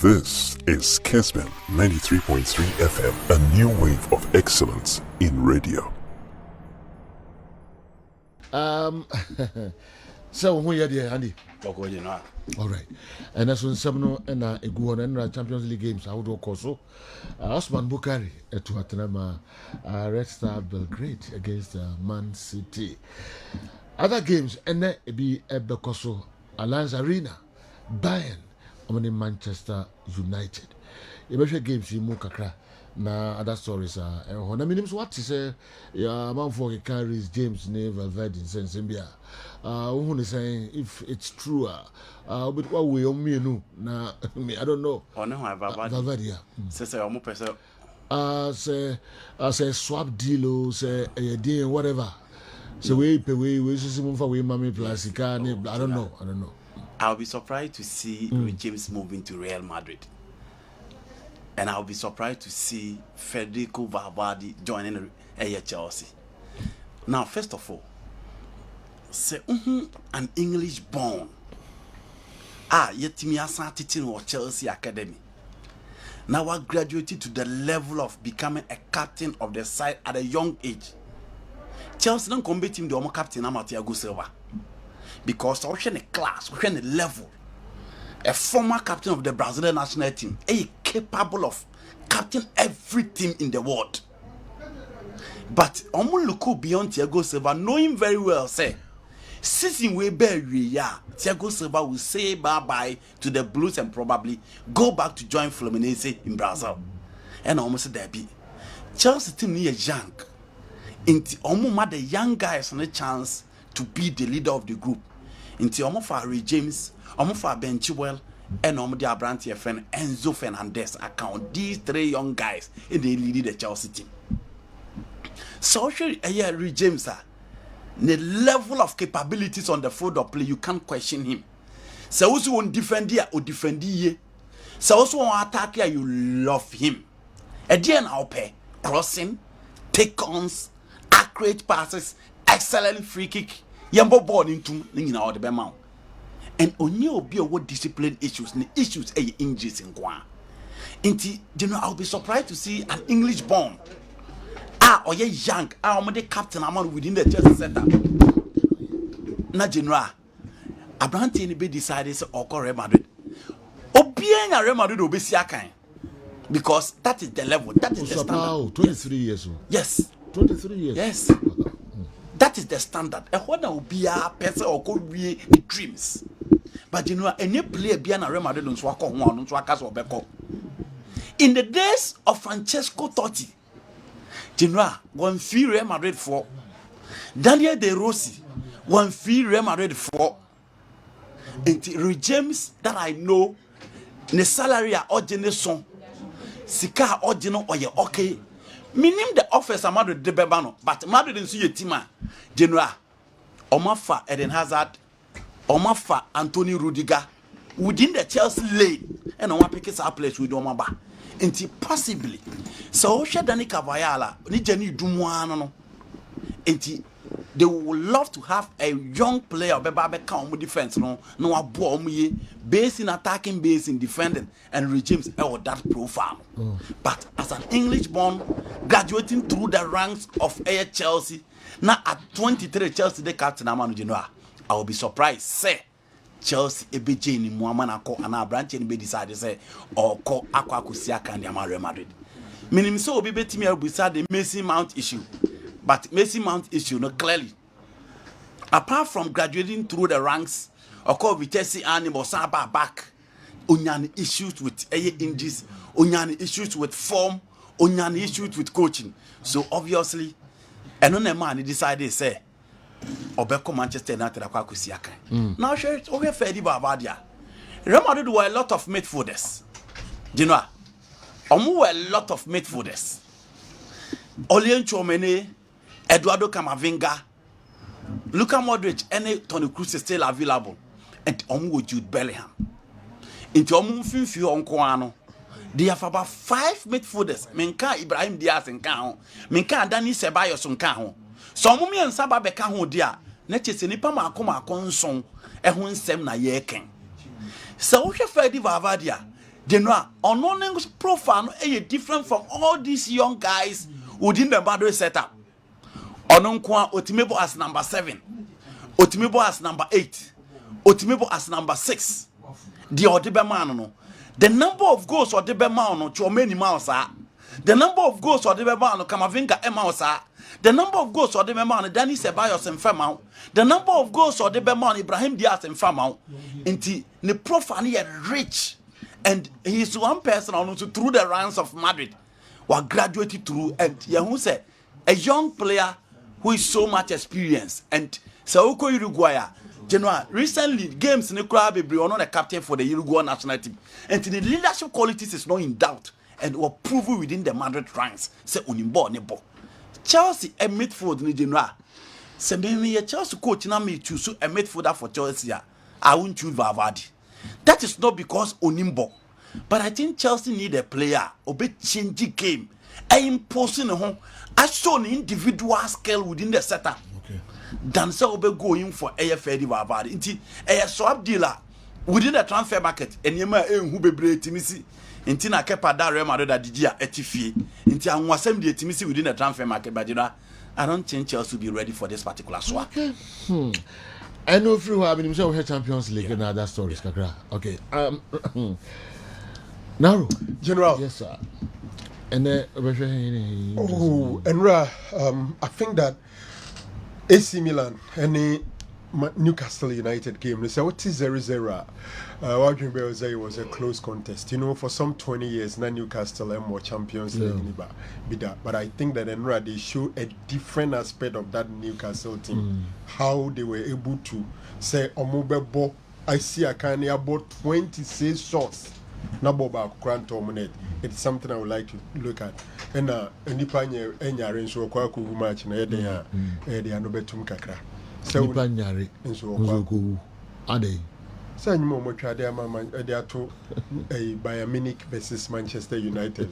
This is Kessben 93.3 FM, a new wave of excellence in radio. So who you there, Andy? All right. And that's when some and a go on Champions League games. I would also Osman Bukari at Tottenham, Red Star Belgrade against Man City. Other games and then be Bekoso Alliance Arena, Bayern, in Manchester United. You games in Mukakra. Na other stories are and I mean what is man for carries James Neve Valverde in Sensibia. Who is saying if it's true but what we on me no na me I don't know. Oh no, Valverde. Say omo person say swap deal say a deal whatever. So we see for we mommy plastic I don't know. I'll be surprised to see James moving to Real Madrid. And I'll be surprised to see Federico Valverde joining Chelsea. Now, first of all, say an English born. Yet me asa teaching or Chelsea Academy. Now I graduated to the level of becoming a captain of the side at a young age. Chelsea don't compete him the Omo captain Thiago Silva. Because I was in a class, I was in a level. A former captain of the Brazilian national team, capable of captain every team in the world. But Omo look beyond Thiago Silva, knowing very well, say, season way Thiago Silva will say bye-bye to the Blues and probably go back to join Fluminense in Brazil. And almost there be Chelsea team near young. Into Omo the young guys on a chance to be the leader of the group. Into Omo for Ray James, Omo for Ben Chilwell, and Omo the Abrantia friend Enzo Fernandez account. These three young guys in the lead the Chelsea team. So Ray James the level of capabilities on the field of play, you can't question him. So also won't defend here or defend here. So also want attack here, you love him. Again, I'll pay crossing, take-ons, accurate passes, excellent free kick. Yambo born into the Bemau. And only be what discipline issues, injuries in Guam. I'll be surprised to see an English born. Or ye young, the captain among within the Chelsea center. Na General, Abranti be decided to call Real Madrid. Obien a Real Madrid obesiakan. Because that is the level, that is the standard. 23 years old. Yes. 23 years. Yes. That is the standard. And what will be a person or could be dreams. But any player be an Real Madrid on Swako one, Swakas or Beko. In the days of Francesco Totti, one fee Real Madrid for Daniel De Rossi, one fee Real Madrid for. And James that I know, the salary are ordinary son, Sika ordinary or ye okay. Meaning the office of Madrid de Bebano, but Madrid didn't see a team. General Omafa Eden Hazard, Omafa Anthony Rudiger within the Chelsea lane, and Oma pickets our place with Omaba. Until possibly so Shadani Cavayala, Nijani Dumwano. Until they would love to have a young player Beba come with defense, no bomb based in attacking, based in defending, and regimes that profile. But as an English born graduating through the ranks of Air Chelsea, now at 23 Chelsea the captain Amanu Genoa, I will be surprised, say Chelsea EBJ ni Muamanako and our branch and be decided say or call Aquacusiaka and the Real Madrid. Meaning so be betting me beside the Mason Mount issue. But Mason Mount issue not clearly. Apart from graduating through the ranks, or call Vitesse animal Saba back, Onyani issues with injuries, Onyani issues with form, Onyani issues with coaching. So obviously, and on a man he decided say Obeko Manchester United Aquacusiaka. Now sure it's okay fair Babadia. Real Madrid were a lot of midfielders. Do you know? Were a lot of midfielders. Olien Chomene, Eduardo Camavinga, Luka Modric, and Toni Kroos is still available. And with Jude Bellingham. Into Finfi on Koano. They have about 5 midfielders. Menka Ibrahim Diaz and Kaho. Menka Dani Ceballos on Kaho. So Mumi and Saba Bekaho dia. Neches nipa makoma consong. Ehun sem na yeken. So Freddy Vavadia. General, unknown profile is different from all these young guys within the boundary setup. Ononkwa Otimebo as number 7, Otimebo as number 8, Otimebo as number 6. The Odebema no. The number of goals Odebema no Chomeni Mausa. The number of goals Odebema no Kamavinga Emausa. The number of goals Odebema no Danny Ceballos and Femau. The number of goals Odebema no Ibrahim Diaz and Femau. Inti the profile is rich. And he's one person also through the ranks of Madrid who graduated through, and Yahu said a young player who is so much experienced. And Sauko Uruguay, Genoa, recently games in the club on the captain for the Uruguay national team. And the leadership qualities is not in doubt and were proven within the Madrid ranks. Say Unimbo Nebo. Chelsea a midfield in Genoa. Say maybe a Chelsea coach now may choose a midfielder for Chelsea. I won't choose Valverde. That is not because Onimbo, but I think Chelsea need a player obe change the game, imposing home as shown individual scale within the setup. Okay. Than so obe going for AFD Valverde. Inti a swap dealer within the transfer market. And you may who be brave Timisi. Inti na kepa da Real Madrid Didia etifie. Inti anwasem the Timisi within the transfer market. But you know, I don't think Chelsea will be ready for this particular swap. Okay. I know through having himself had Champions League and other stories. Okay. Now, General. yes, sir. And then, Enra, I think that AC Milan and Newcastle United game, they say what is 0-0. What you will say was a close contest. You know, for some 20 years, now Newcastle and more Champions League. But I think that Enra, they show a different aspect of that Newcastle team. How they were able to say, Omobebo, I see a kind of about 26 shots. Naboba Grant Omonet. It's something I would like to look at. And Nipanya Enyarin so Kwaku match na they are no betum kakra. So Nipanyari so Ade. So you more try there man they are to a Bayern Munich versus Manchester United.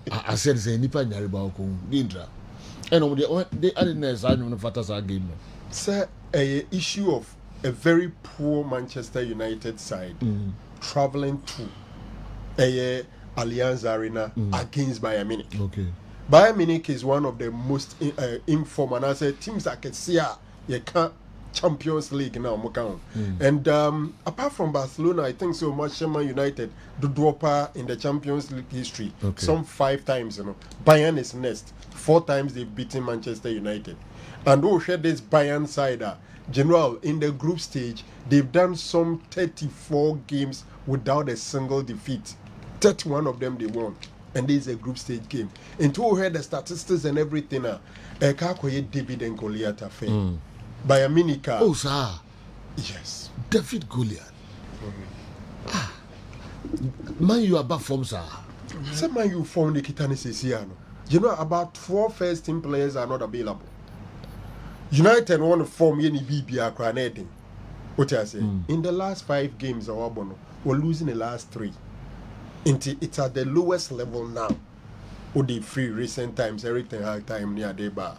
I said say Nipanyari ba ko Indra. And they added na sa no fatasa game. Sir, a issue of a very poor Manchester United side traveling to a Allianz Arena against Bayern Munich. Okay. Bayern Munich is one of the most informal. And I say teams that can see you can't Champions League now. And apart from Barcelona, I think so much Man United do dropper in the Champions League history. Okay. Some 5 times, you know. Bayern is next. 4 times they've beaten Manchester United. And who share this Bayern side General, in the group stage, they've done some 34 games without a single defeat. 31 of them they won. And this is a group stage game. And to hear the statistics and everything, David and Goliath affair. Bayern Munich. Oh, sir. Yes. David Goliath. Man, you are back from, sir. Some man you found the Kitani Sisiano. You know, about 4 first team players are not available. United want to form any BBR granading. What I say? In the last 5 games, we're losing the last 3. It's at the lowest level now. With the free recent times, everything had time near the bar.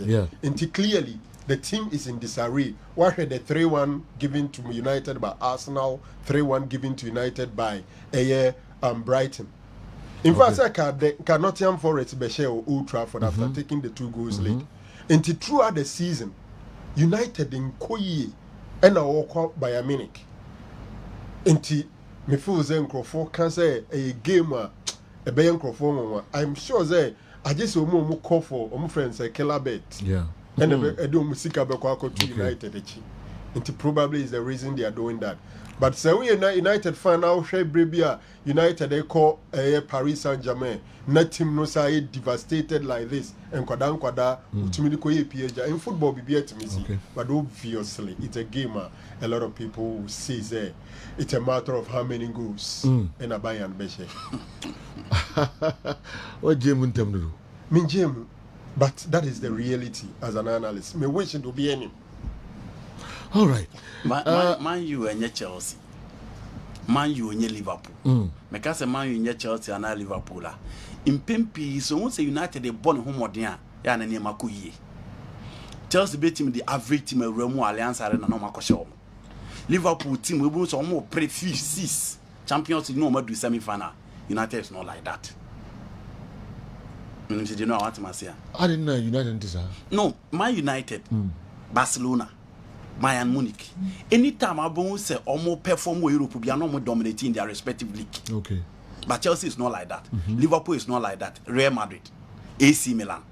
Yeah. Until clearly the team is in disarray. What had the 3-1 given to United by Arsenal, 3-1 given to United by Brighton. In fact, I can Nottingham Forest Beshel Old Trafford after taking the 2 goals late. Until throughout the season, United in Koyi and I walk out by a Munich. Until me feel Zenkrofo can say a game a Bayankrofor. I'm sure that I just want call for my friends a killer bet. Yeah. And I do Musika Bekwako to United. It probably is the reason they are doing that. But so we United fan now share Brebia United they call Paris Saint-Germain. Not team no say devastated like this and kwada ultimately ko PSG in football be to me see. But obviously it's a game a lot of people will say that it's a matter of how many goals in a Bayern Beshe. What Jim do? Me Jim, but that is the reality as an analyst. Me wish it to be any. All right. Man you and Chelsea. Man you and Liverpool. Because man you and Chelsea and Liverpool. In Pempi, so once United they born home or there, and a Makuye. Chelsea beat him the average team of Remo Alliance Arena no Makosho. Liverpool team we will some more pre 6 Champions League no more do semi-final. United is not like that. You know what I'm saying? I didn't know United is No, Man United, Barcelona, Bayern Munich. Anytime I won't say almost perform where Europe be no more dominating their respective league. Okay. But Chelsea is not like that. Liverpool is not like that. Real Madrid, AC Milan.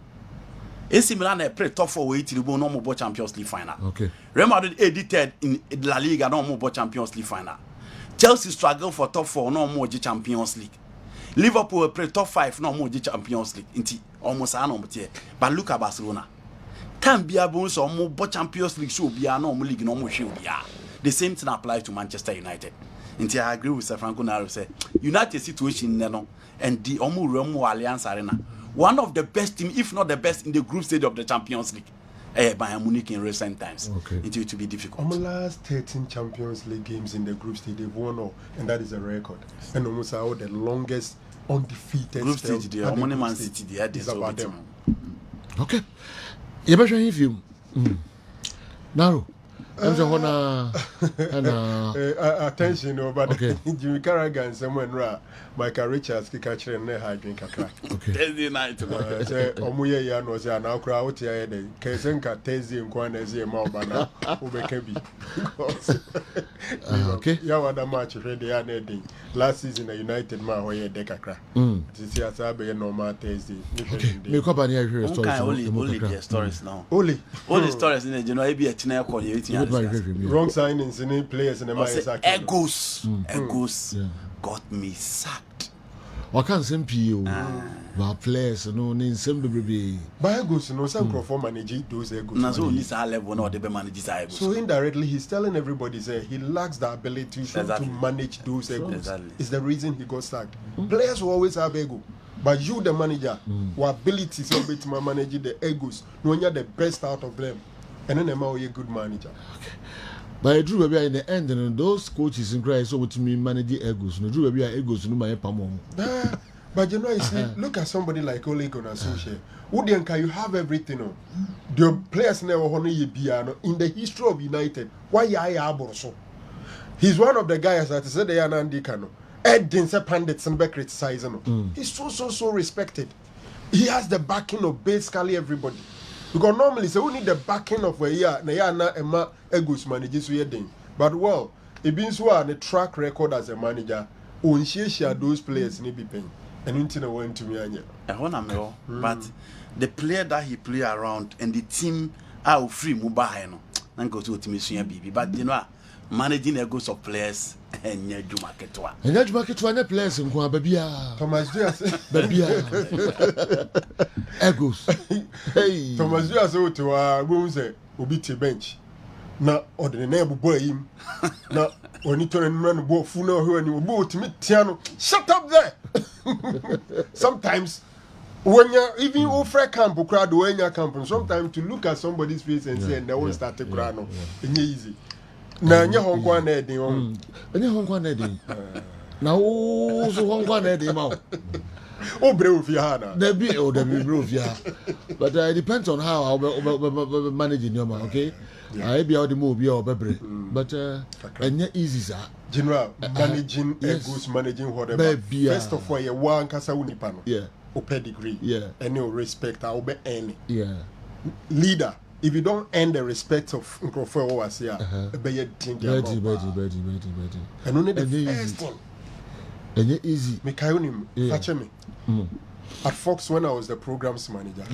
AC Milan are pretty tough for way to the no more Champions League final. Okay. Real Madrid edited in La Liga no more Champions League final. Chelsea struggle for top 4 no more Champions League. Liverpool play top 5 no more Champions League. Inti almost no more. But look at Barcelona. Can be able so more Champions League show be no more league no more show be. The same thing applies to Manchester United. Inti I agree with Sir Franco Naro say United situation no and the Remo Alliance Arena. One of the best team, if not the best, in the group stage of the Champions League. Bayern Munich in recent times. Okay. It will be difficult. On the last 13 Champions League games in the group stage, they've won all, and that is a record. And almost all the longest undefeated Group stage, the Harmony Man stage City, they had is this about over them. Okay. You better if you. Now, I'm just wanna. Attention, but Okay. Jimmy Carragher and someone ra Michael Richards ki catch and ne drink kakra. Okay. Thursday night. Say omuye ya no say na okra out here dey. Kesenka Thursday nkwa na say ma obana obeka bi. Okay. Ya wada match ready ya na dey. Last season the United ma ho ye dey kakra. This year say be normal Thursday. Okay. Me ko ba ni hear stories. Only their stories now. Only Stories in the you know e be a tina ko you What my eating. wrong signings in players in the match Egos got me sacked. Waka nsɛm pii o ba players no ne nsɛm bebrebe. By Egos no some crowd manage those Egos. Na so this level now they manage this Egos. So indirectly he's telling everybody say he lacks the ability to manage those Egos. Exactly. It's the reason he got sacked. Players will always have ego. But you the manager, your ability to manage the Egos, when you're the best out of them. And then you're a good manager. But Drew baby in the end and those coaches in Christ so to me manage the egos. No Drew baby egos no my pamon. But you know, you see, look at somebody like Ole Gunnar Solskjaer. Udianka, you have everything on. The players never honor you piano in the history of United. Why ya so? He's one of the guys that said they are Nandikano. Ed Dinse Pandits and be criticizing. He's so respected. He has the backing of basically everybody. Because normally, so we need the backing of a year, na Emma Egos manages we thing. But well, it means we are the track record as a manager. On share those players need be paying. And until I went to me, but the player that he play around and the team are free mobile no. Then go to team BB. But you know, managing egos of players and your Jumaketwa. And that Jumaketwa players in Kwa Babia. Thomas Diaz, Babia. Egos. Hey. Thomas Diaz to rooms obiti bench. Now, or the neighbor boy him. Now, when you turn and run both funo who and you go to meet Tiano, shut up there. Sometimes, when you're even over camp or crowd when you're camping, sometimes to look at somebody's face and say, and they won't start to cry, no, it's easy. Now, you're Hong Kong, and you're Hong Kong, now, so Hong Kong, oh, brave, Yana. There be brave, yeah. But it depends on how I'll managing your man, okay? I be out the move, your baby. But and yet easy, sir. General, managing egos, managing whatever. First of all, you want Kasaunipano. Yeah. Or pedigree. Yeah. And no respect, I'll be any. Yeah. Leader. If you don't earn the respect of Nkrofu Owasia, be a danger. And only the first thing. And yet easy. Mikayonim, catch me. At Fox, when I was the programs manager,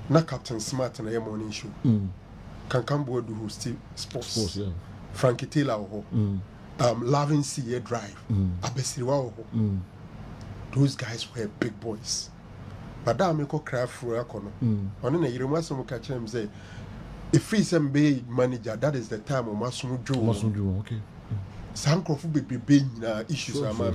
na Captain Smart and a morning show. Can come board who still sports. Yeah. Frankie Taylor, Lavin Sea Drive, Abesiriwa. Those guys were big boys. But that make a cry for a corner. On you must catch him say, if he's a big manager, that is the time of Masumu Joe. Okay. Sankofu be issues are my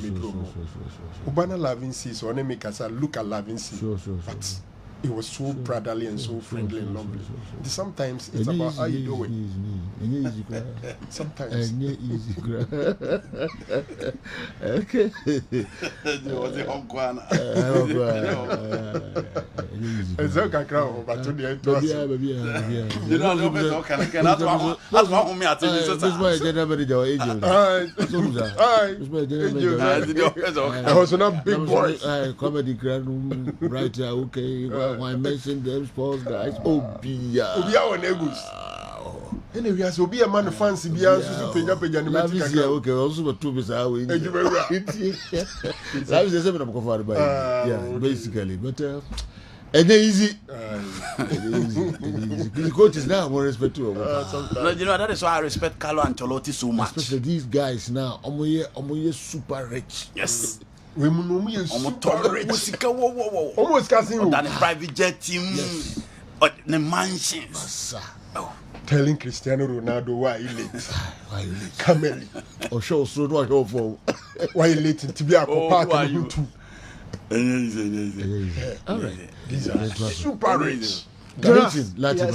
Ubana Lavin Sea, so on make us look at Lavin Sea. But it was so brotherly and so friendly and lovely. Sometimes it's about how you do it. Sometimes. Okay. It's a kakra, but to the baby. You know, no better can that's what me at this. This way, general manager agent. I was not big boys. Comedy grand writer. Okay, I mentioned them sports guys. Obia on Egus. Anyway, as will be a man fancy be also pay up again. Okay, also but two bits are that is the same I'm covered by. Yeah, basically, but and easy. The coach is now more respect to. You know, that is why I respect Carlo Ancelotti so much. Especially these guys now, Omoye super rich. Yes. We are super rich. Almost casting than a private jet team. Yes. Or the mansions. Oh. Telling Cristiano Ronaldo why he late. Why you late? Cameli. Or show so no show for. Why you late to be a part of too. All right. These are super rich. Latin.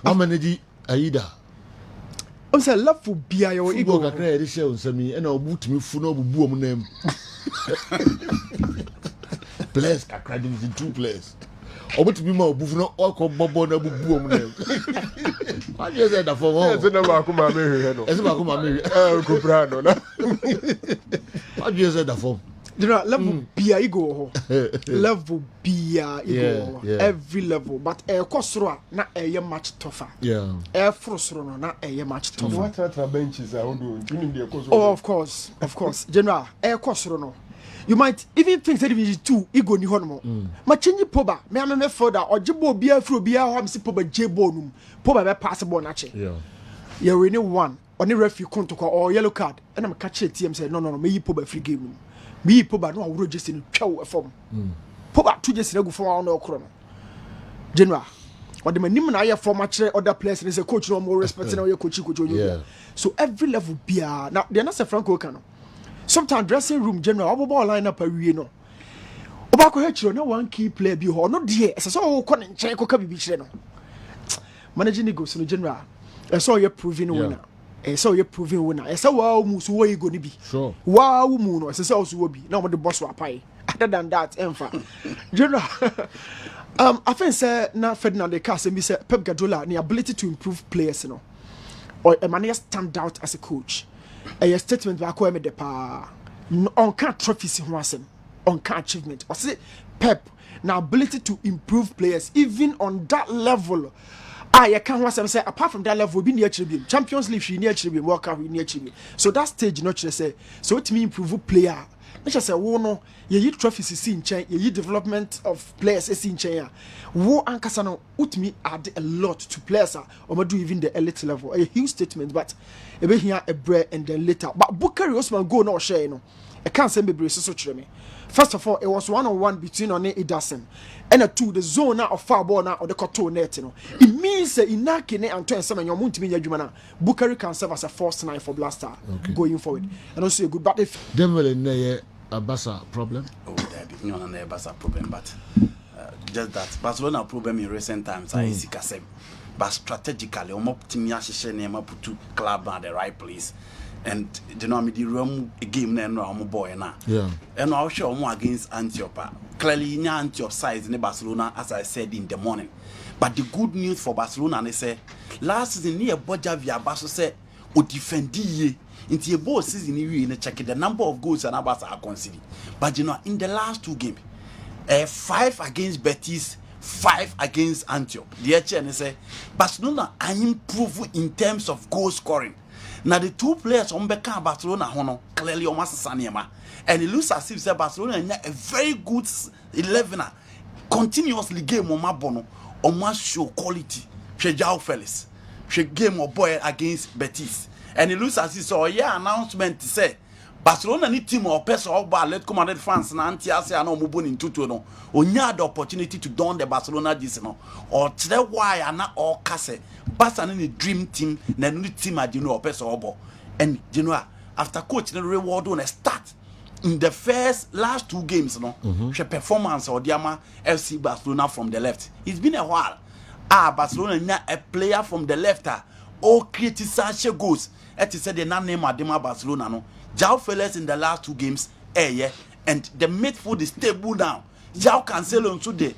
How many Aida? I'm saying love for beer or ego. I can't really share with me, and I'll boot me for no boom name. Players, I can't do two players. Or what to be more buffalo or bobo na boom name. I just said that for all. It's never come and marry. It's about come and marry. Coprano. I just said that for. Level beer ego. Level beer ego. Every level, but air cosro na air much tougher. Yeah. Air frostro na air much tougher. What other benches are doing? Oh, of course. General air cosro no. You might even think that Division 2 ego ni hono. Ma change poba. Me am me further or jibo bia fro bia ho am si poba jebo num. Poba be pass ball na che. Yeah. You win one. Oni referee konto or yellow card. And I'm catch team say no me yi poba free game. Me yi poba no awro just in twa form. Poba two just na go form no okro no. General. Or the manim na ya form match other players and say coach no more respect na your coach yeah. So every level bia. Now they not say Franco Cano. Sometimes dressing room general obo line up awie no obako hechiro na one key player bi ho no de ese so ko ne nchen ko ka bibi chire no managing the goals no general so you proving winner so you proving winner so wow mu so we go ni bi sure wow mu no ese so wo bi na mo de boss wa pai other than that emfa general I think say na Ferdinand de Case mi say Pep Guardiola the ability to improve players no or a man stand out as a coach. A statement back where me de pa on can't trophies in wasem on can't achievement or say Pep now ability to improve players even on that level. I can't wasem say apart from that level be near Chibim Champions League she near Chibim World Cup near Chibim so that stage not just say so it mean improve player not just say wo no ye trophies is in chain ye development of players is in chain wo ankasa no utmi add a lot to players or do even the elite level a huge statement but ebe here a bread and then later but Bukari Osman go no share no I can't say me brace so chire me. First of all it was 1-on-1 between One Ederson and a two the zone now of far ball now or the control net no it means in Nakene and 27 your muntimi adwuma na Bukari can serve as a false nine for Blaster going forward and also a good but if them will in a Barca problem. Oh, there be no a Barca problem, but just that Barcelona problem in recent times I see Kessben, but strategically, optimally, she never put two club at the right place, and you know, I mean the room game then no boy na. Yeah. And I'll show more against Antioch. Clearly, in Antioch size in Barcelona, as I said in the morning. But the good news for Barcelona, they say last season near Boja via Barca said, "O defend ye." Into a ball season, you check the number of goals and Abbas are considered. But you know, in the last two games, 5 against Betis, 5 against Antioch. The HN say Barcelona are improving in terms of goal scoring. Now the two players on Becca Barcelona hono clearly almost Saniema. And it looks as if Barcelona a very good 11er continuously game on Mabono almost show quality. She Jao Felix. She game of boy against Betis. And it looks as if so announcement to say Barcelona need team or person or bar let commanded France na anti-Asia no mubon in tutu no. Onya the opportunity to don the Barcelona this no. Or today why na all case Barcelona ni dream team na no team a or person or ball. And you know after coach the reward on a start in the first last 2 games no. She performance or Diama FC Barcelona from the left. It's been a while. Barcelona nya a player from the left all criticize goals. It is said the name Adema Barcelona no. Jao Felix in the last 2 games, and the midfield is stable now. Jao Cancelo nso de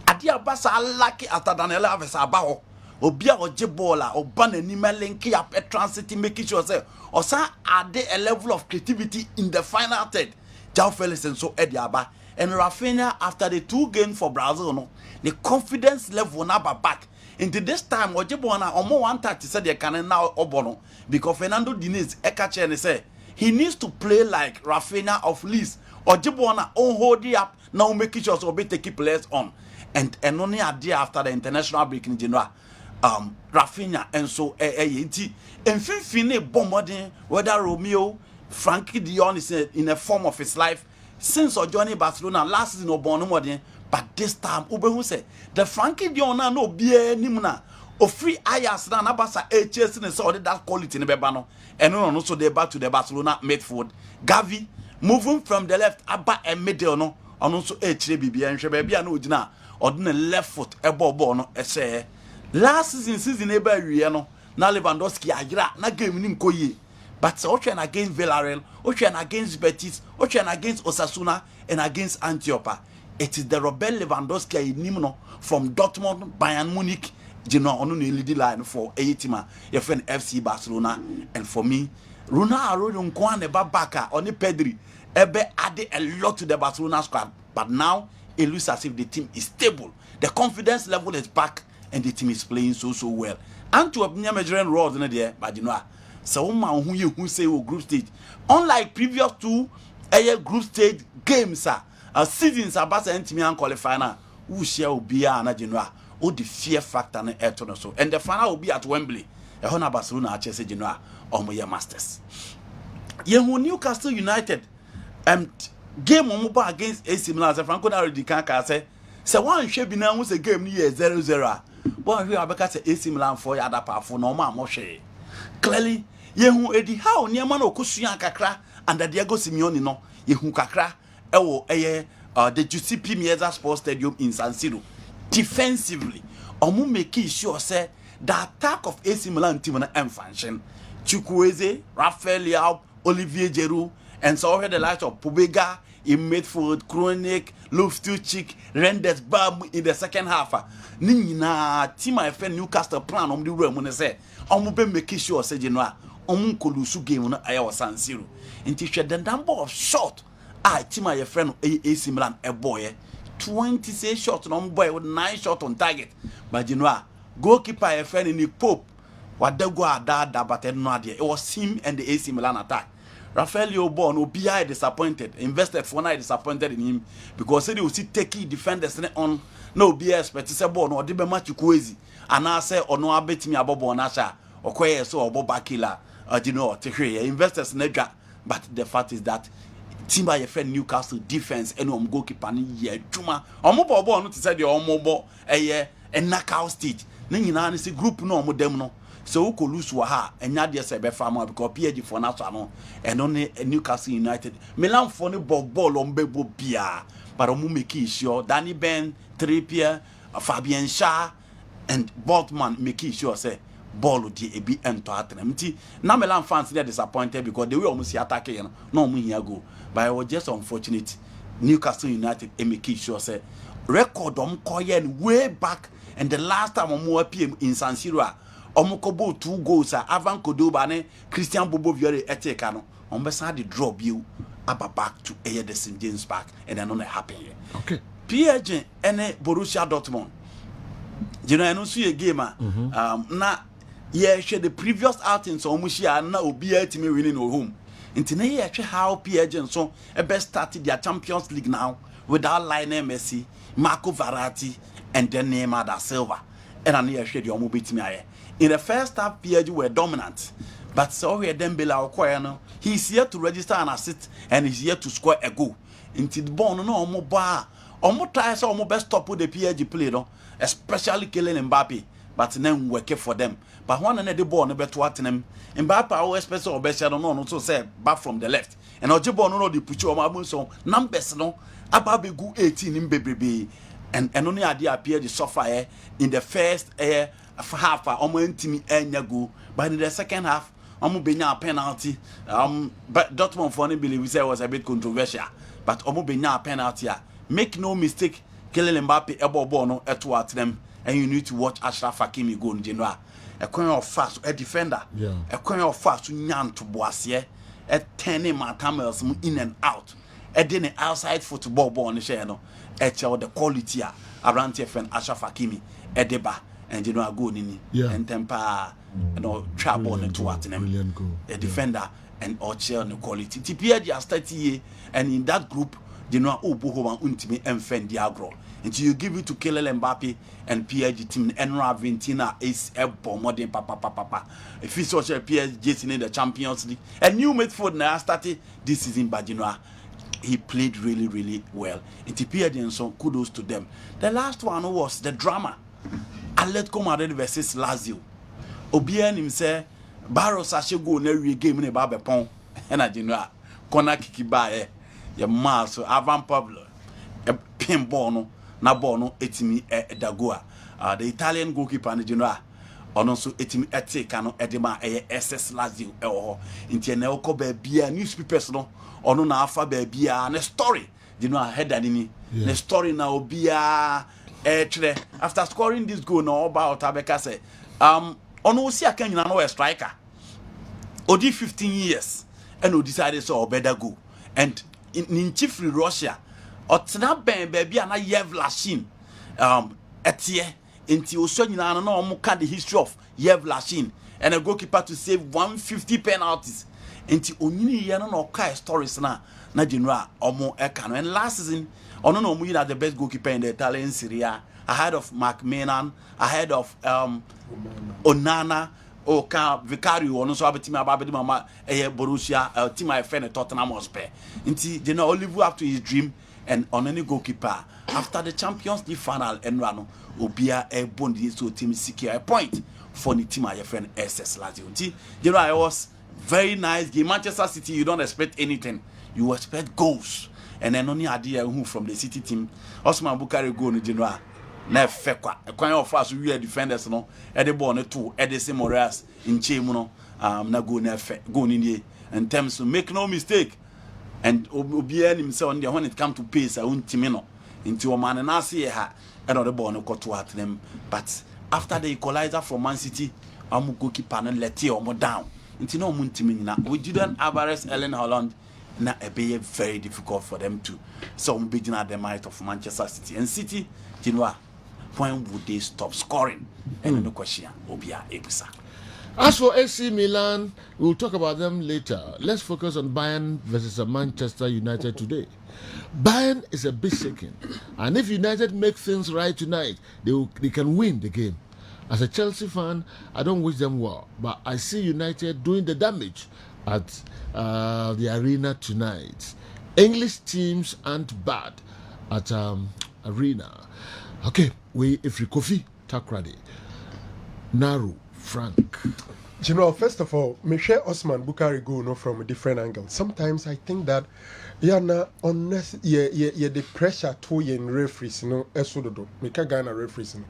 ade abasa lucky after Daniel Alves abaho obia oje ball a oba nanim link up a transit making sure say osa ade a level of creativity in the final third. Jao Felix nso e de aba and Rafinha after the 2 games for Brazil no the confidence level na back into this time oje ball na omo 130 said they can now obono because Fernando Diniz e catch and say he needs to play like Rafinha of Leeds oje ball na on hold it up now making sure so be take players on and only a day after the international break in Genoa Rafinha and so and fifine bombarding whether Romeo Frankie Dion is in a form of his life since or joining Barcelona last season or born modern, but this time Ubehu say the Frankie Dion no be nimuna or free Ayas na Nabasa HS and so that quality in the Bebano and also they back to the Barcelona midfield. Gavi moving from the left abba and middle no and also HBB and Shebebia no dina or the left foot a bobo no say last season eba no na Lewandowski agra na game nim koye. But Ocean against Villarreal, Ocean against Betis, Ocean against Osasuna, and against Antiopa. It is the Robert Lewandowski Nimno from Dortmund, Bayern Munich, you know, on the leading line for Eitima, your friend FC Barcelona, and for me, Runa Aron Kwane Babaka, on the Pedri, Ebe added a lot to the Barcelona squad. But now, it looks as if the team is stable. The confidence level is back, and the team is playing so well. Antwerp, near measuring rods in there, but you know. So who you who say group stage unlike previous 2 group stage games seasons about entimi and qualify na who share obia na Genoa o the fear factor na eto no so and the final will be at Wembley e ho na Barcelona a chese Genoa omoye masters ye who Newcastle United game omo ba against AC Milan say Franco na already can say one hwe bi na hu say game ni 0-0 one hwe abeka say AC Milan for ya da powerful no ma mo hwe clearly yehu edi how niema na okosuan kakra under Diego Simeone no yehu kakra ewo the Giuseppe Meazza Sports Stadium in San Siro defensively omu make sure say the attack of AC Milan team na function Chukwueze, Rafael Leao, Olivier Giroud and so the likes of Pobega in midfield, Kroenig, Loftus-Cheek, Renders Bab in the second half. Nina team my friend Newcastle plan the room say be make sure say Genoa kolusu game no aya San Siro. Inti hwe the number of shot team my friend AC Milan boy 20 say shot no boy with 9 shot on target. But Genoa goalkeeper your friend Nick Pope wadego ada but no ade. It was him and the AC Milan attack. Rafael Leao no be disappointed. Invested for now disappointed in him because he will see take defenders on no be expect say ball no de be match Chukwueze and I say ono abetimi abobo na sha okoye so obo bakila you know tehwe investors na dwa but the fact is that team by your friend Newcastle defense and goalkeeper ni ye adwuma omo ball no to say the omo ball a knockout stage na nyina ni say group no omo dem no so who could lose ha and not just a better because PSG for now and only Newcastle United Milan for the ball on Bebo Bia but make sure Danny Ben, Trippier, Fabian Shah and Boltman make sure say ball di ebi ento atrem ti na Milan fans they disappointed because they were almost attacking no mu here go but it was just unfortunate Newcastle United make sure say record koyen way back and the last time appear in San Siro omokobo 2 goals Avan Kodoba ne Christian Bobo Viore eteka no ombesa the draw you back to the St James Park and then not happen here. Okay. PSG and Borussia Dortmund. You know, I don't see a game. Na share the previous outings omushia na obi atimi winning no home. Intine ye hwe how PSG so e best started their Champions League now without Lionel Messi, Marco Verratti and then Neymar da Silva. And I near share the omo betimi aye. In the first half, PSG were dominant, but so here Dembele Okoye, he's here to register an assist and he's here to score a goal. Into the ball, no omo bar, omo try so omo best stop with the PSG play, no, especially Kylian Mbappe, but then work for them. But one and the ball no better what them. Mbappe always special best no so say back from the left, and Ojibo no the put you so numbers no about go 18 in baby, and only idea appear the suffer in the first half intimi enyago but in the second half benya penalty but Dortmund for believe we say was a bit controversial but benya penalty make no mistake, Kylian Mbappe ebo ball no eto at them, and you need to watch Ashraf Hakimi go in general. A coin of fast, a defender, a coin of fast to nyan to boisier, a 10 man camels in and out, a dinner outside football ball on the share no, the quality around your friend Ashraf Hakimi, a deba, and you know a good in and temper, trap on it to at them, a defender and Orchel no quality. TPA just 30 years, and in that group, you know, Obuho and Untimi and Fendi Agro. Until you give it to Kylian Mbappe and PSG team, Enra Ventina is a modern papa. If it's such a PSG in the Champions League, a new midfield now started this season, but you know, he played really, really well. It appeared and so kudos to them. The last one was the drama. Atletico Madrid versus Lazio. Obian himself, Barros Ashego never game in a Babepon, and I did not. Kona Kikibaye, your Mars, Avan Pablo, a pinball, na bono etimi dagoa. The Italian goalkeeper and general, and also etimi etekano edema SS Lazio inti na oko ba bia newspapers no ono na afa ba bia na story you know head ani the story na obia after scoring this goal na about Abeka say ono si aka nyina no striker odi 15 years and we decided so better go and in chief Russia otena ben baby ana Yevlashin etie inti oso nyina no omo ka the history of Yevlashin and a goalkeeper to save 150 penalties inti onyini ye no ka stories na general omo eka no and last season ono no omo the best goalkeeper in the Italian Serie A ahead of McMahon ahead of Onana Oka Vicario ono so abetimi ababedi mama Borussia team I friend Tottenham Hotspur inti they no only live up to his dream and on any goalkeeper after the Champions League final and rano obia a bondi so team secure a point for the team your friend SS Lazio. You know I was very nice game. Manchester City you don't expect anything, you expect goals and then only idea who from the City team Osman Bukari go in general na fekwa kwan of us we defenders no e the ball no to Edison Morales in chemu no na go na fe go ni in terms to make no mistake. And Obien himself when it comes to pace, I won't timino into a man and I see ha another ball no to at them. But after the equalizer from Man City, I'm goalkeeper and let you more down. Into no muntimina. With Julian Alvarez, Ellen Holland, na a be very difficult for them to so beating at the might of Manchester City. And City, you know, when would they stop scoring? And no question, Obia Ebisa. As for AC Milan, we'll talk about them later. Let's focus on Bayern versus Manchester United today. Bayern is a bit shaken, and if United make things right tonight, they can win the game. As a Chelsea fan, I don't wish them well, but I see United doing the damage at the arena tonight. English teams aren't bad at arena. Okay, if we Kofi Takrade, Naru. Frank. You know, first of all, Michelle Osman Bukari go no from a different angle. Sometimes I think that na unless the pressure to yen referees no esododo. Mika Ghana referees no.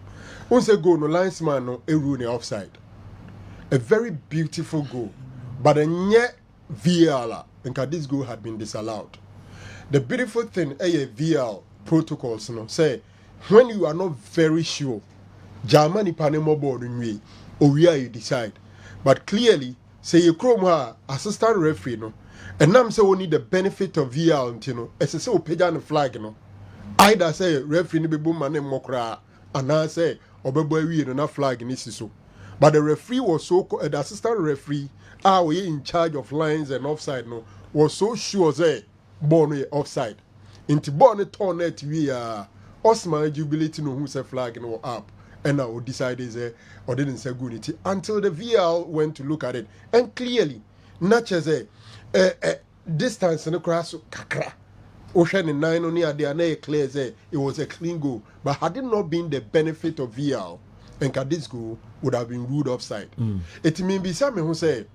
Once go no linesman no eru ne offside. A very beautiful goal, but a nye VAR and this goal had been disallowed. The beautiful thing VAR protocols no say when you are not very sure, Germany panemo board in way. Or where you decide, but clearly say you chrome assistant referee no, and now say we need the benefit of VAR, you know, as I say we page on the flag, you know, either say referee ni be boom man mokra, and I say obeboy we no flag ni so, but the referee was so the assistant referee we in charge of lines and offside no was so sure say born offside, into born turn it we Osman jubilate no who say flag no up. And now decided or didn't say good until the VAR went to look at it, and clearly, not as a distance and across kakra. Ocean in 9 only at the clear say it was a clean goal, but had it not been the benefit of VAR, and this goal would have been ruled offside. It may be something who say,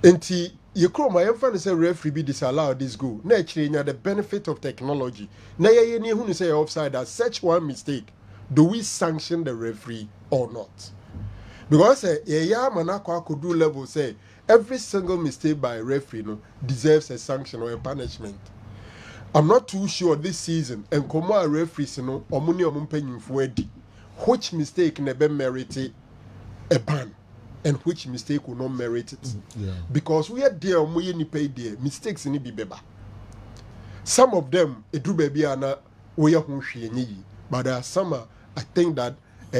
"Enti you crow my friend say referee be disallowed this goal." Na actually the benefit of technology. Na ye ni who say offside as such one mistake. Do we sanction the referee or not? Because Manako could do level say every single mistake by a referee deserves a sanction or a punishment. I'm not too sure this season. And come on, referees, you know, omuni omumpeni mfuedi. Which mistake never merited a ban, and which mistake will not merit it. Because we are there, we ni pay there. Mistakes ni bibeba. Some of them, it do baby ana we are but there are some. I think that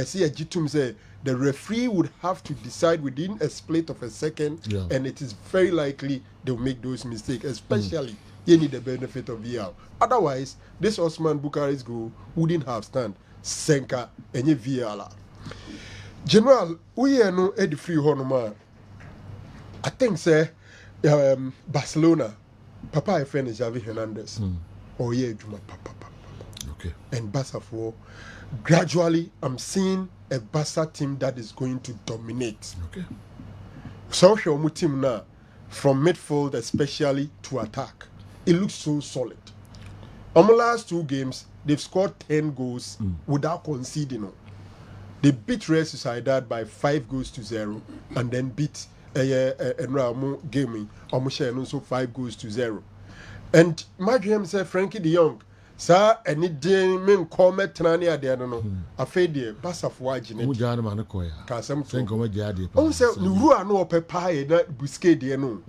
see a Jitum say the referee would have to decide within a split of a second, and it is very likely they'll make those mistakes, especially you need the benefit of VAR. Otherwise, this Osman Bukhari's goal wouldn't have stand Senka any VAR. General, we are no Eddie Free Honoma. I think say Barcelona, Papa I friend is Javi Hernandez. Oh yeah, Juma Papa. Okay. And Barca for gradually I'm seeing a Barca team that is going to dominate. Okay. So show team now from midfield especially to attack. It looks so solid. On the last 2 games, they've scored 10 goals without conceding. They beat Real Sociedad by 5-0 and then beat Enramo Gaming almost also 5-0. And my dream said Frankie de Jong, sir, any day men comment Trani at the other no. A fade pass of Wajin. Mujana Manakoya. Casam Senko Jadi. Oh, sir, Nurua no pepper that Busquet de no.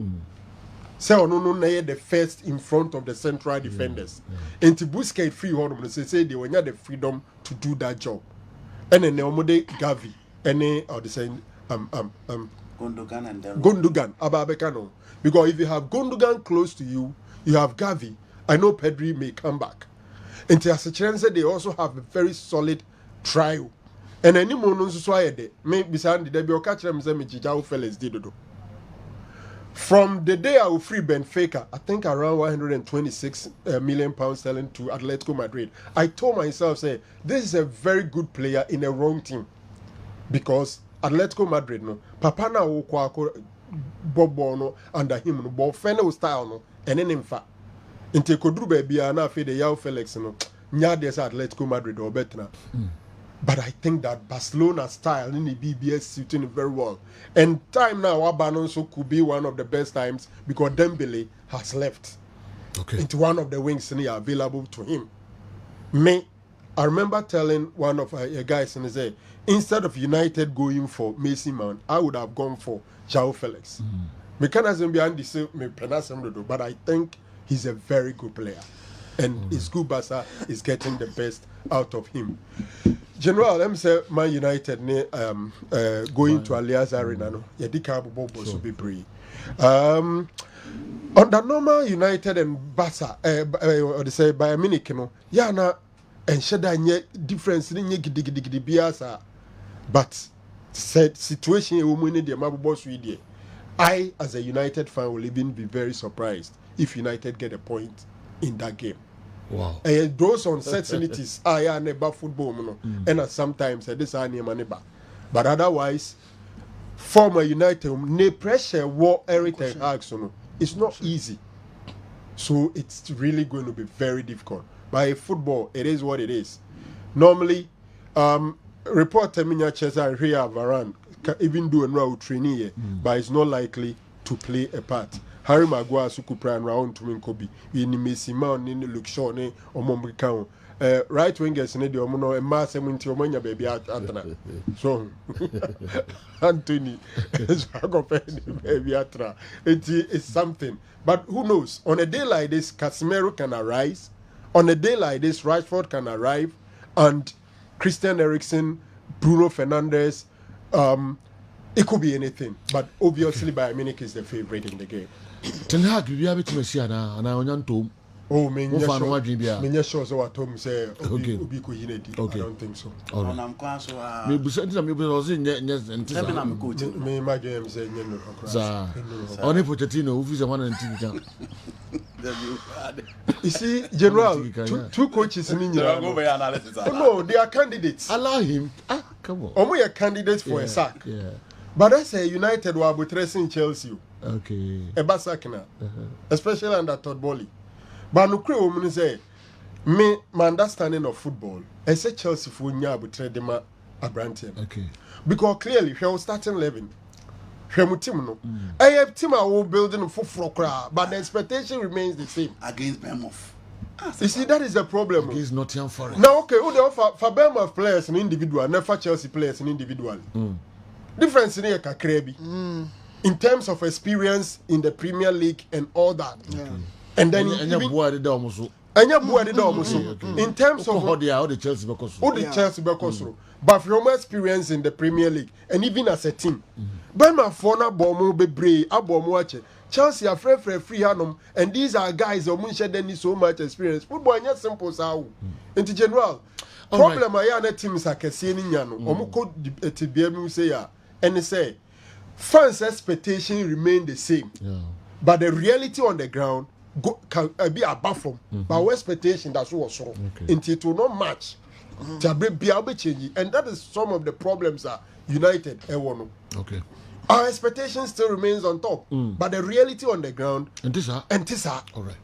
So no the first in front of the central defenders. And to Busquet free hold say they were not the freedom to do that job. And then Neomode Gavi, any or the same Gundogan and Gundogan, Ababekano. Because if you have Gundogan close to you, you have Gavi. I know Pedri may come back. And to as a chance, they also have a very solid trial. And any moment, so I did. Maybe Sandy, they be catch them, fellas did do. From the day I will free Benfica, I think around 126 million pounds selling to Atletico Madrid, I told myself, say, this is a very good player in a wrong team. Because Atletico Madrid, no, Papa na wo Bobo no under him no, but Fene style no, and then in fact, inte kodru baby na fe de Yao Felix no, nya des Atletico Madrid or better. But I think that Barcelona style in the BBS suiting very well. And time now, Abanonso could be one of the best times because Dembele has left. Okay. Into one of the wings available to him. I remember telling one of your guys and say, instead of United going for Mason Mount, I would have gone for João Felix. Mechanism behind this, but I think he's a very good player. And his good Barca is getting the best out of him. General, let me say, Man United going to Allianz Arena. No, so be brave. Under normal United and Barca, or they say Bayern Munich, no, and shada difference in biasa. But said situation I, as a United fan, will even be very surprised if United get a point in that game. Wow. And those uncertainties are never football, and sometimes this are never. But otherwise, former United, no pressure war everything action. It's not easy. So it's really going to be very difficult. By football, it is what it is. Normally, report Terminia Chesa here Varane, even do a training, but it's not likely to play a part. Harry Maguire Sukupra and round to Kobe. In Messi Man in Luke Shaw ne Omombricao. Right wingers in the Omono and Mass and Winter baby at Antana. So Anthony is baby atra. It is something. But who knows? On a day like this, Casemiro can arise. On a day like this, Rashford can arrive, and Christian Eriksen, Bruno Fernandes, it could be anything. But obviously Bayern Munich is the favorite in the game. Ten Hag will be able to see na onyanto. Oh, me sure so at home say okay. I don't think so. All right. Me busenta me was in Me imagine say no. Sa. Only Pochettino who is the one and team. You see, General, two coaches in India. No, they are candidates. Allow him. Come on. We are candidates for a sack. Yeah. But I say United were betraying Chelsea. Okay. A basakina. Especially under Todd Bowley. But no crew woman say, me, my understanding of football, I say Chelsea for nya betray them a Branton. Okay. Because clearly, we are starting 11. Team no. I have team are all building for crowd, but the expectation remains the same. Against Bournemouth. You see, that is the problem. Against Nottingham Forest. Now, okay, who they offer for Bournemouth players an individual, never Chelsea players an individual. Difference in here, Kakrebi. In terms of experience in the Premier League and all that. Yeah. And then And you boy the almost. in terms of All the Chelsea because. all the Chelsea because but from my experience in the Premier League and even as a team, Bournemouth for na bomo be brave, abomo ache. Chelsea are free hanum, and these are guys who don't so much experience. Football is simple sao. In general, problem I have teams are kesi ni nyano. Omo ko TBM say ya, and they say fans' expectation remain the same, but the reality on the ground can be above from. But our expectation that's what was wrong. Until it will not match, and that is some of the problems that United Okay. Our expectation still remains on top, but the reality on the ground And this All right.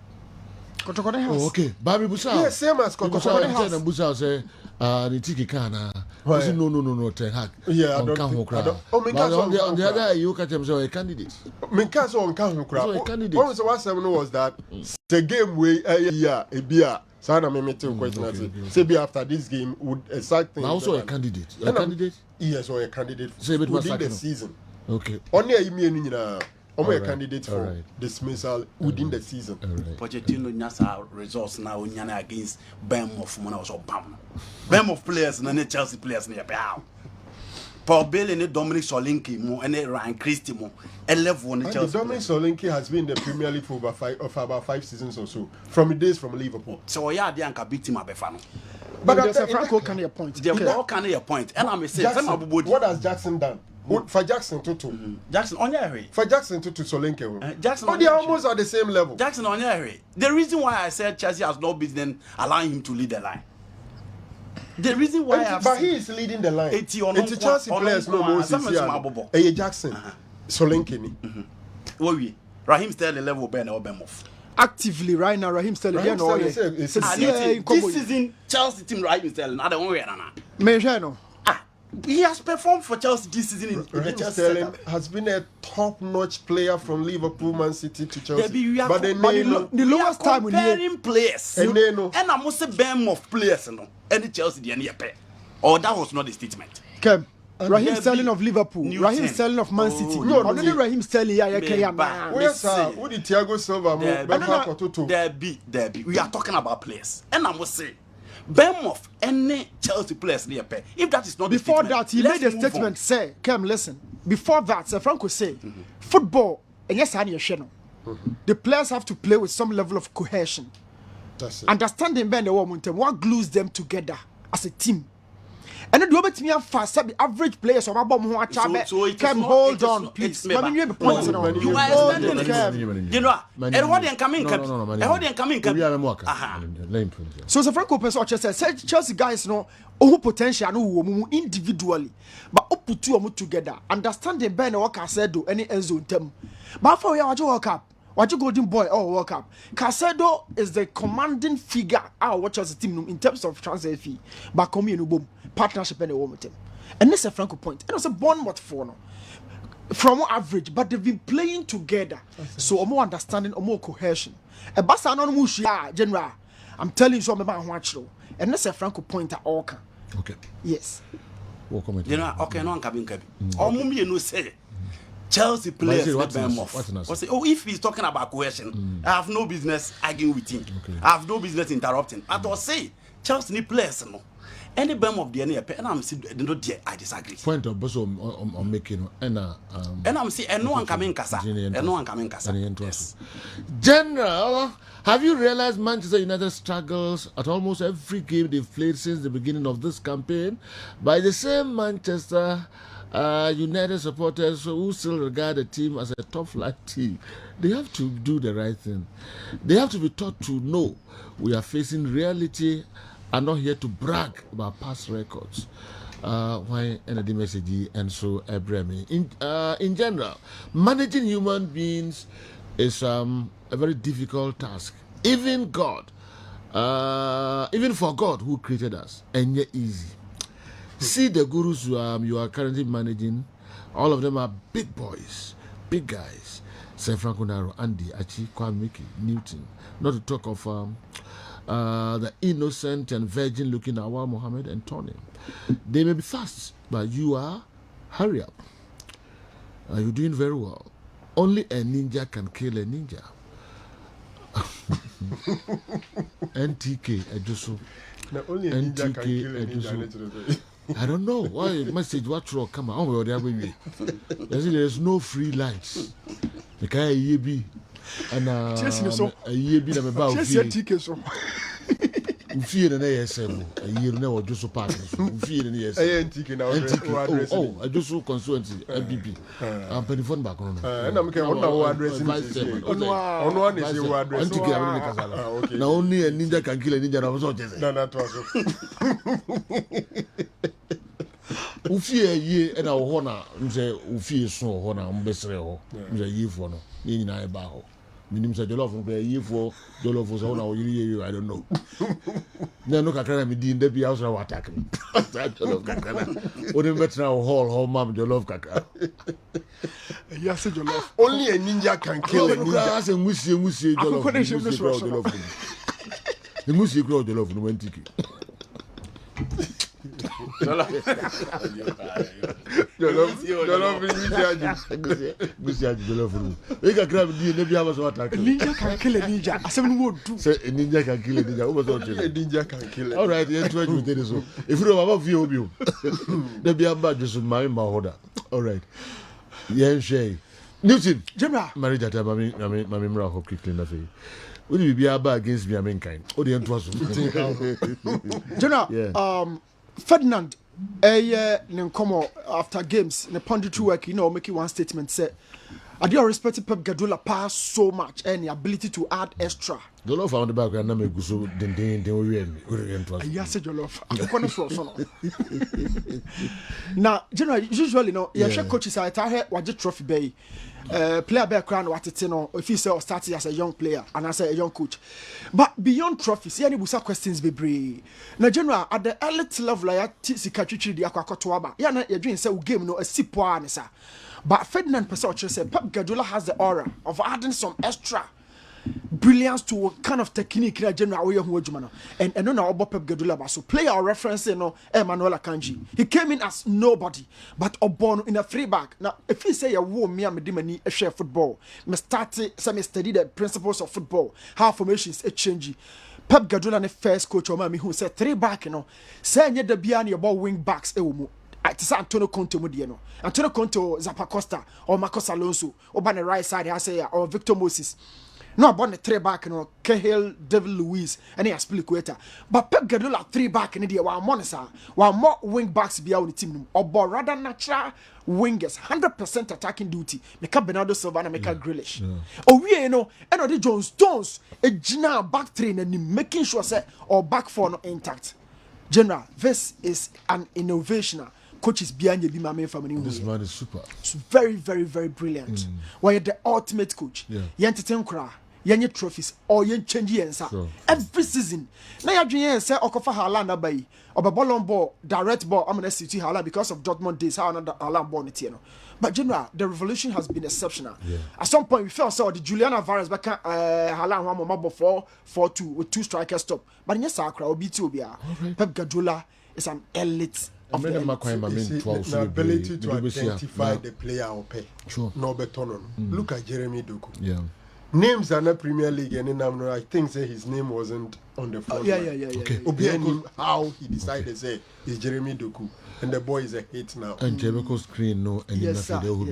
Kotokode House. Oh, okay. Baby Busa. Yeah, same as Kotokode Kotokode House. Busa say, the tiki kana. Why? No, Ten Hag. Yeah, I On don't Kanho think- Kra. I don't- oh, me But can't on the on other, Kanho you catch him say a candidate. Minkas on Kanhu So a candidate. What was was that the game way a beer. So I me tell question. okay. Say be after this game would exact thing. But also a candidate. A And candidate? Yes, or a candidate Say a bit within more the second. season. Okay. Only a year a Alright, candidate for alright. dismissal within the season. All right. Pochettino nyasa results now nyana against Bournemouth when I was on bam. Bournemouth players and Chelsea players near Bao. Paul Bailey and Dominic Solanke mo and Ryan Christie mo 11 on the And Chelsea. Dominic Solanke has been in the Premier League for about 5 seasons or so. From the days from Liverpool. So yeah, they can beat him abefano. But There's I a tell- Franco can point. They all can hear point. And I'm saying Jackson, some what has Jackson done? For Jackson Tutu. Jackson on your way. For Jackson Tutu Solanke. Jackson Oh, on they your are almost at the same level. Jackson on your way. The reason why I said Chelsea has no business allowing him to lead the line. The reason why I've But he is leading the line. 80 on It's Chelsea on players no on more some since Mabobo. here. Jackson, Solanke ni. What we Raheem Sterling level Ben or Bournemouth. Actively right now, Raheem Sterling. Raheem Yeah, no, Sterling say- yeah. is- Say, Ah, yeah, this season Chelsea team Raheem Sterling not the one way na. Measure no. Ah, he has performed for Chelsea this season in the Raheem Chelsea Sterling setup. has been a top-notch player from Liverpool, Man City to Chelsea. Debbie, we are But they but name the the lowest time we need- comparing players. And they know. And I'm also Bournemouth players no. Any Chelsea the any pair. Or that was not the statement. Kem. Raheem Derby, Sterling of Liverpool, Newton. Raheem Sterling of Man City. Oh, no, Only no. Raheem Sterling, yeah, Me yeah, ba- man. Where's Messi. who the Thiago Silva mo? Derby. Bemba Kototo. Derby. We are talking about players. And I must say, Bournemouth, any Chelsea players near pair. If that is not Before the statement, that, he let's made a move statement. on. Say, Kem, listen. Before that, Sir Franco say, football, and yes, I know. The players have to play with some level of cohesion. That's it. Understanding Ben the woman, what glues them together as a team. And then do you me fast the average players of Abom who are So it is Kem, not- hold it is on, not- please. it's member. Mami, you have a point No, now. Mani, You are Hold extending on, it. Kem. You know, and what they coming No, and what they coming We are Mwaka. Aha. Let him finish. So Sir Franco person said Chelsea guys no who potential no wo individually but up put two of together understanding Ben what Casedo any Enzo them but for you World Cup what you golden boy or World Cup Casedo is the commanding figure our what Chelsea team in terms of transfer fee but come in boom partnership and a woman team and this is a Franco point and also Bournemouth for no from average but they've been playing together so more understanding or more cohesion a basa no mushia general I'm telling you so I'm about watch and that's a Franco point at all can. Okay. Yes. We'll comment. You know, okay, no one coming. Or Mummy, you say Chelsea players. say, what's Bournemouth. in us? What's it? Oh, if he's talking about cohesion, I have no business arguing with him. I have no business interrupting. I will say Chelsea need players, no. Any Bournemouth the any and I'm saying no dear, I disagree. Point of Bosso on making and And I'm saying and no one coming kasa. And no one coming kasa. Yes. General, have you realized Manchester United struggles at almost every game they've played since the beginning of this campaign by the same Manchester United supporters who still regard the team as a top-flight team? They have to do the right thing. They have to be taught to know we are facing reality and not here to brag about past records. Why energy message and so Bremi. In general, managing human beings is a very difficult task. Even for God who created us, and yet easy. See the gurus you are currently managing, all of them are big boys, big guys. Say Franco Naro, Andy, Achi, Kwame Mickey, Newton. Not to talk of the innocent and virgin-looking Awar Mohammed and Tony. They may be fast, but you are. Hurry up. You're doing very well. Only a ninja can kill a ninja. NTK, Ejusu. Now only a ninja can kill a ninja. I don't know why message what will come out with the other way. There's no free lunch. The guy a yebi and a yebi na meba Ufi na ASM a year na o just part. Ufi na ASM. NTK now address. Oh, I just so constituency MPP. I'm penny phone back on. Na me can one address. On one is your address. NTK okay. Now only a ninja can kill a ninja. I was not just. No, that was. Ufie ye and our honor, say Ufie so honor, Mbesreho, the ye for no, in Ibaho. Minim said Jollof, ye for Jollof was honor, you, I don't know. Then look at me, Dean, there be also attacking. Jollof Kakana. Wouldn't bet now, whole mom, Jollof Kaka. Yes, Jollof. Only a ninja can kill a ninja. And we see Jollof. The music grow Jollof no tiki. Ninja can kill a ninja. I said, say a ninja can kill a ninja. A ninja can kill. All right, you try to do so. If you don't have a view, there be a bad just my order. All right. Yeah, Shay. Newton. General. Marriage at my hope quickly enough. Will you be about against me? I mean, kind. Oh, the end was. General. Yeah. Ferdinand, after games, the punditry work, making one statement say, I do respect Pep Guardiola pass so much and the ability to add extra. Jollof found the background, na me go so den Yes, Jollof. Now, generally, usually, coaches are tired what the trophy bay. Player background what it's if he say starting as a young player and as a young coach. But beyond trophies, any busa questions be brave. Now, general at the elite level, I see the Aquacotuaba. Yeah, you're doing say game no a sipoa nessa. But Ferdinand Pessoa said Pep Guardiola has the aura of adding some extra brilliance to a kind of technique in general way and no now about Pep Guardiola so player or reference Emmanuel Akanji. He came in as nobody but born in a free back. Now if you say a war me and a share football, me study the principles of football, how formations a change. Pep Guardiola the first coach or me who said 3 back say the biani about wing backs it's Antonio Conte Modiano. Antonio Conte Zappa Costa or Marcos Alonso or by the right side I say or Victor Moses. No about the 3 back Cahill, David Luiz and he has Spilicueta. But Pep Guardiola 3 back in the day while Monisa while more wing backs be on the team or rather natural wingers 100% attacking duty. Make Bernardo Silva and make Grealish. Oh we and the John Stones a general back train and making sure say or back four no intact. General, this is an innovation. Coaches behind you, my main family. This man is super. It's very, very, very brilliant. Why you're the ultimate coach. You entertain crowd, you trophies, or you change your answer every season. Now you're doing say Okofa Haaland abai, or the ball on ball, direct ball. I'm gonna see Haaland because of Dortmund days. How another Haaland born it, But general, the revolution has been exceptional. At some point, we felt so the Julian Alvarez back Haaland one more before 4-2 with 2 strikers stop. But yes, Sakra will be 2 Pep Guardiola is an elite. The ability to identify the player or pay. Sure. No better. Look at Jeremy Doku. Yeah. Names are not Premier League and I think say his name wasn't on the front. Yeah. Okay. How he decided say is Jeremy Doku and the boy is a hit now. And Jericho screen no any